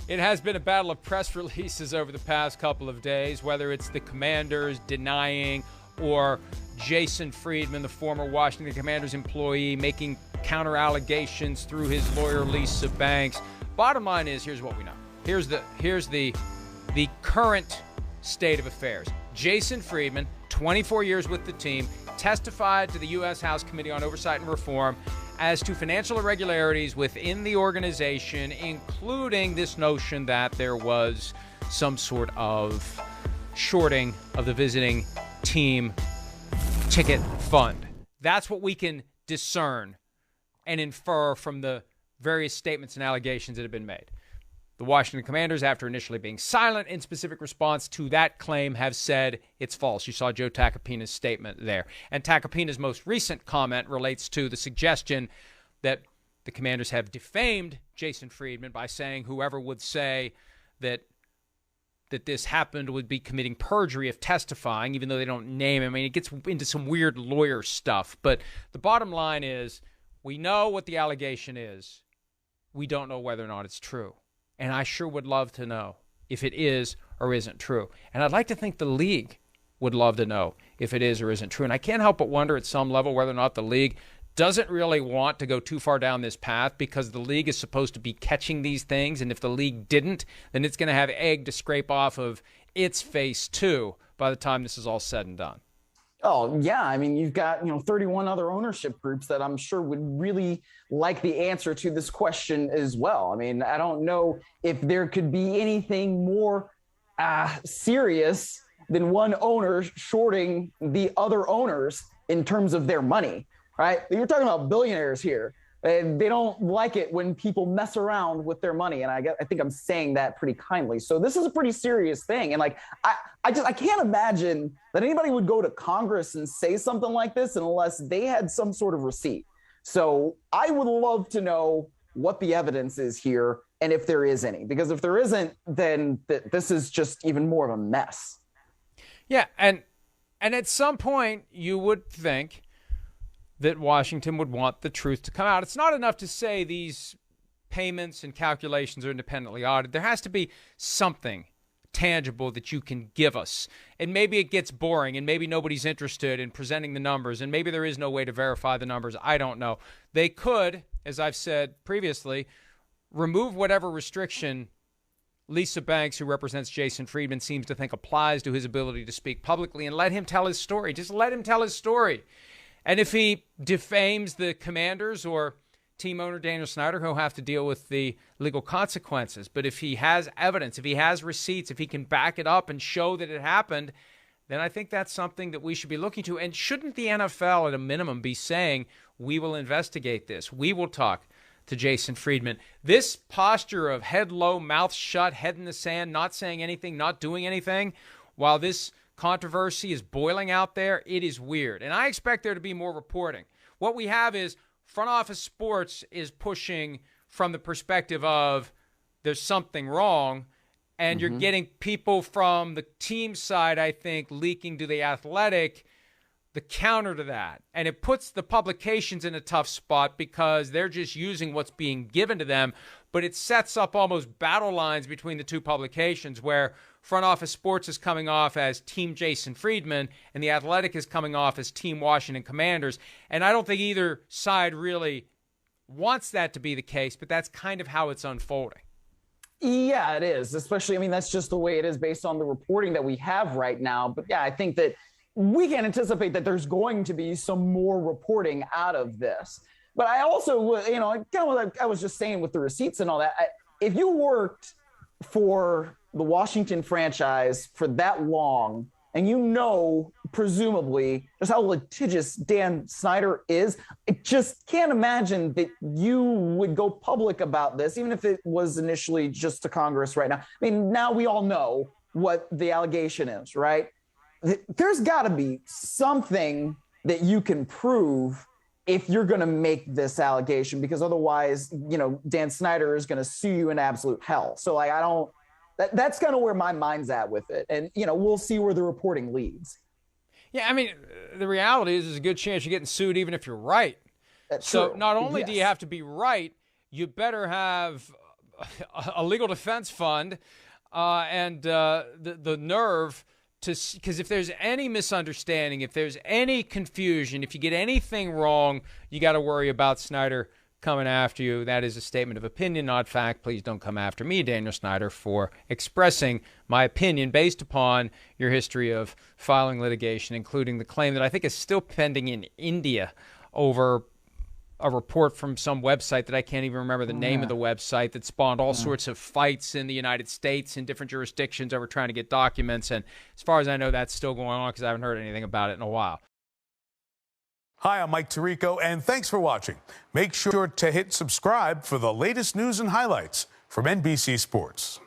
It has been a battle of press releases over the past couple of days, whether it's the Commanders denying or Jason Friedman, the former Washington Commanders employee, making counter allegations through his lawyer Lisa Banks. Bottom line is, here's what we know. Here's the current state of affairs. Jason Friedman, 24 years with the team, testified to the U.S. House Committee on Oversight and Reform as to financial irregularities within the organization, including this notion that there was some sort of shorting of the visiting team ticket fund. That's what we can discern and infer from the various statements and allegations that have been made. The Washington Commanders, after initially being silent in specific response to that claim, have said it's false. You saw Joe Tacopina's statement there. And Tacopina's most recent comment relates to the suggestion that the Commanders have defamed Jason Friedman by saying whoever would say that this happened would be committing perjury if testifying, even though they don't name him. I mean, it gets into some weird lawyer stuff. But the bottom line is, we know what the allegation is. We don't know whether or not it's true. And I sure would love to know if it is or isn't true. And I'd like to think the league would love to know if it is or isn't true. And I can't help but wonder at some level whether or not the league doesn't really want to go too far down this path, because the league is supposed to be catching these things. And if the league didn't, then it's going to have egg to scrape off of its face too by the time this is all said and done. Oh, yeah. I mean, you've got, 31 other ownership groups that I'm sure would really like the answer to this question as well. I mean, I don't know if there could be anything more serious than one owner shorting the other owners in terms of their money, right? You're talking about billionaires here. And they don't like it when people mess around with their money. And I think I'm saying that pretty kindly. So this is a pretty serious thing. And I can't imagine that anybody would go to Congress and say something like this unless they had some sort of receipt. So I would love to know what the evidence is here and if there is any, because if there isn't, then this is just even more of a mess. Yeah. And at some point you would think that Washington would want the truth to come out. It's not enough to say these payments and calculations are independently audited. There has to be something tangible that you can give us. And maybe it gets boring, and maybe nobody's interested in presenting the numbers, and maybe there is no way to verify the numbers. I don't know. They could, as I've said previously, remove whatever restriction Lisa Banks, who represents Jason Friedman, seems to think applies to his ability to speak publicly, and let him tell his story. Just let him tell his story. And if he defames the Commanders or team owner Daniel Snyder, he'll have to deal with the legal consequences. But if he has evidence, if he has receipts, if he can back it up and show that it happened, then I think that's something that we should be looking to. And shouldn't the NFL at a minimum be saying, we will investigate this, we will talk to Jason Friedman? This posture of head low, mouth shut, head in the sand, not saying anything, not doing anything, while this controversy is boiling out there, it is weird. And I expect there to be more reporting. What we have is front office sports is pushing from the perspective of there's something wrong, and you're getting people from the team side, I think, leaking to the Athletic the counter to that. And it puts the publications in a tough spot because they're just using what's being given to them, but it sets up almost battle lines between the two publications where Front Office Sports is coming off as Team Jason Friedman and The Athletic is coming off as Team Washington Commanders. And I don't think either side really wants that to be the case, but that's kind of how it's unfolding. Yeah, it is. Especially, I mean, that's just the way it is based on the reporting that we have right now. But yeah, I think that we can anticipate that there's going to be some more reporting out of this. But I also, kind of like I was just saying with the receipts and all that, if you worked for the Washington franchise for that long, and presumably, just how litigious Dan Snyder is, I just can't imagine that you would go public about this, even if it was initially just to Congress right now. I mean, now we all know what the allegation is, right? There's got to be something that you can prove if you're going to make this allegation, because otherwise, Dan Snyder is going to sue you in absolute hell. So that's kind of where my mind's at with it. And, we'll see where the reporting leads. Yeah, I mean, the reality is there's a good chance you're getting sued even if you're right. That's so true. Not only Yes. do you have to be right, you better have a legal defense fund and the nerve to, because if there's any misunderstanding, if there's any confusion, if you get anything wrong, you got to worry about Snyder coming after you. That is a statement of opinion, not fact. Please don't come after me, Daniel Snyder, for expressing my opinion based upon your history of filing litigation, including the claim that I think is still pending in India over a report from some website that I can't even remember the name of the website, that spawned all sorts of fights in the United States in different jurisdictions over trying to get documents. And as far as I know, that's still going on because I haven't heard anything about it in a while. Hi, I'm Mike Tirico, and thanks for watching. Make sure to hit subscribe for the latest news and highlights from NBC Sports.